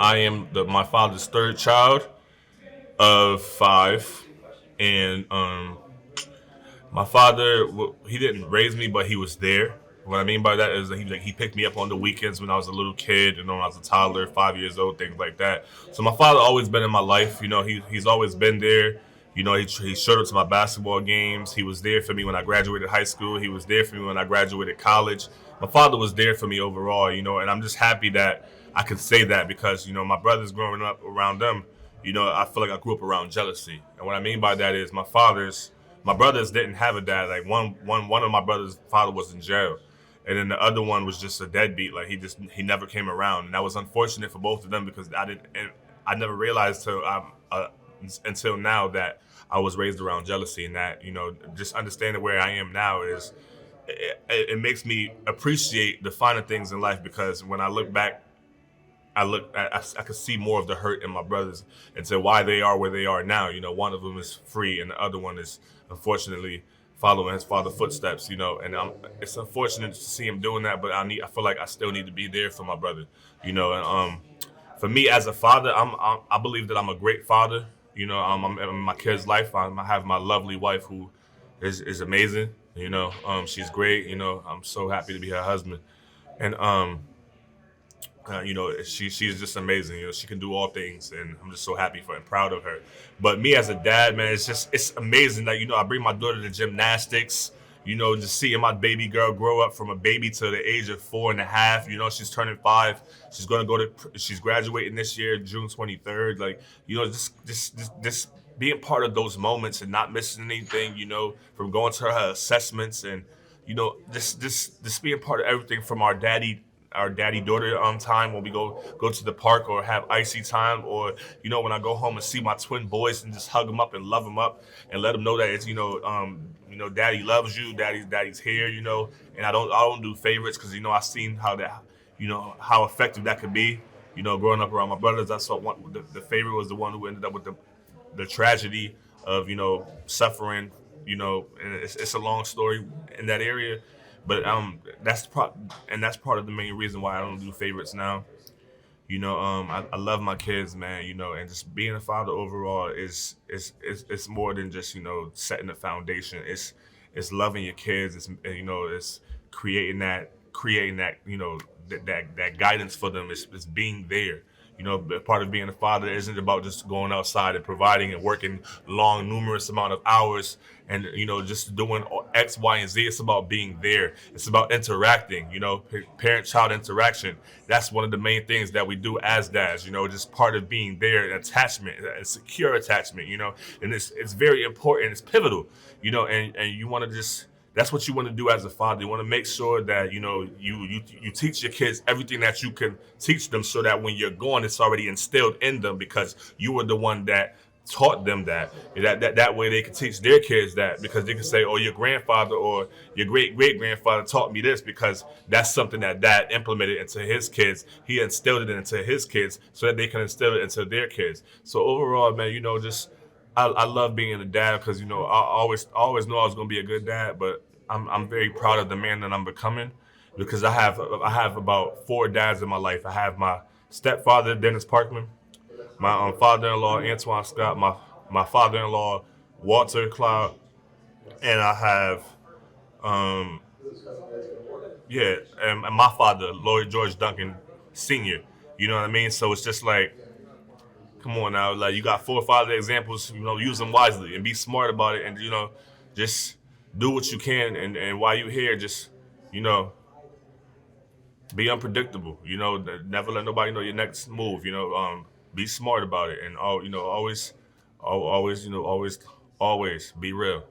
I am my father's third child of five, and my father, he didn't raise me, but he was there. What I mean by that is that he picked me up on the weekends when I was a little kid, and when I was a toddler, 5 years old, things like that. So my father always been in my life. He's always been there. He showed up to my basketball games. He was there for me when I graduated high school. He was there for me when I graduated college. My father was there for me overall. And I'm just happy that I can say that because my brothers growing up around them. I feel like I grew up around jealousy, and what I mean by that is my brothers didn't have a dad. Like one of my brothers' father was in jail, and then the other one was just a deadbeat. Like he never came around, and that was unfortunate for both of them because I never realized until now that I was raised around jealousy, and that just understanding where I am now is it makes me appreciate the finer things in life because when I look back I could see more of the hurt in my brothers and say why they are where they are now. One of them is free and the other one is unfortunately following his father's footsteps. And it's unfortunate to see him doing that, but I feel like I still need to be there for my brother. And for me as a father, I believe that I'm a great father. I'm in my kid's life. I have my lovely wife who is amazing. She's great. I'm so happy to be her husband, and she's just amazing. She can do all things, and I'm just so happy for and proud of her. But me as a dad, man, it's amazing that I bring my daughter to gymnastics. Just seeing my baby girl grow up from a baby to the age of 4.5. She's turning 5. She's graduating this year, June 23rd. Like, just being part of those moments and not missing anything. From going to her assessments and just being part of everything from our daddy daughter time when we go to the park or have icy time, or when I go home and see my twin boys and just hug them up and love them up and let them know that it's daddy loves you, daddy's here, and I don't do favorites because I seen how effective that could be. Growing up around my brothers, I saw the favorite was the one who ended up with the tragedy of suffering. And it's a long story in that area, but that's part of the main reason why I don't do favorites now. I love my kids, man. And just being a father overall is more than just setting the foundation. It's loving your kids. It's creating that that guidance for them. It's being there. Part of being a father isn't about just going outside and providing and working long, numerous amount of hours and just doing X, Y, and Z. It's about being there. It's about interacting. Parent-child interaction. That's one of the main things that we do as dads. Just part of being there, attachment, a secure attachment. And it's very important. It's pivotal. And you want to just. That's what you want to do as a father. You want to make sure that you teach your kids everything that you can teach them, so that when you're gone, it's already instilled in them because you were the one that taught them that way they can teach their kids that, because they can say, oh, your grandfather or your great grandfather taught me this, because that's something that dad implemented into his kids. He instilled it into his kids so that they can instill it into their kids. So overall, man, just I love being a dad because I always knew I was going to be a good dad, but I'm very proud of the man that I'm becoming because I have about 4 dads in my life. I have my stepfather Dennis Parkman, my father-in-law Antoine Scott, my father-in-law Walter Cloud, and I have and my father Lloyd George Duncan Senior. You know what I mean? So it's just like, come on now, like you got 4 or 5 examples. Use them wisely and be smart about it, and just do what you can. And while you're here, just be unpredictable. Never let nobody know your next move. Be smart about it, and always, always be real.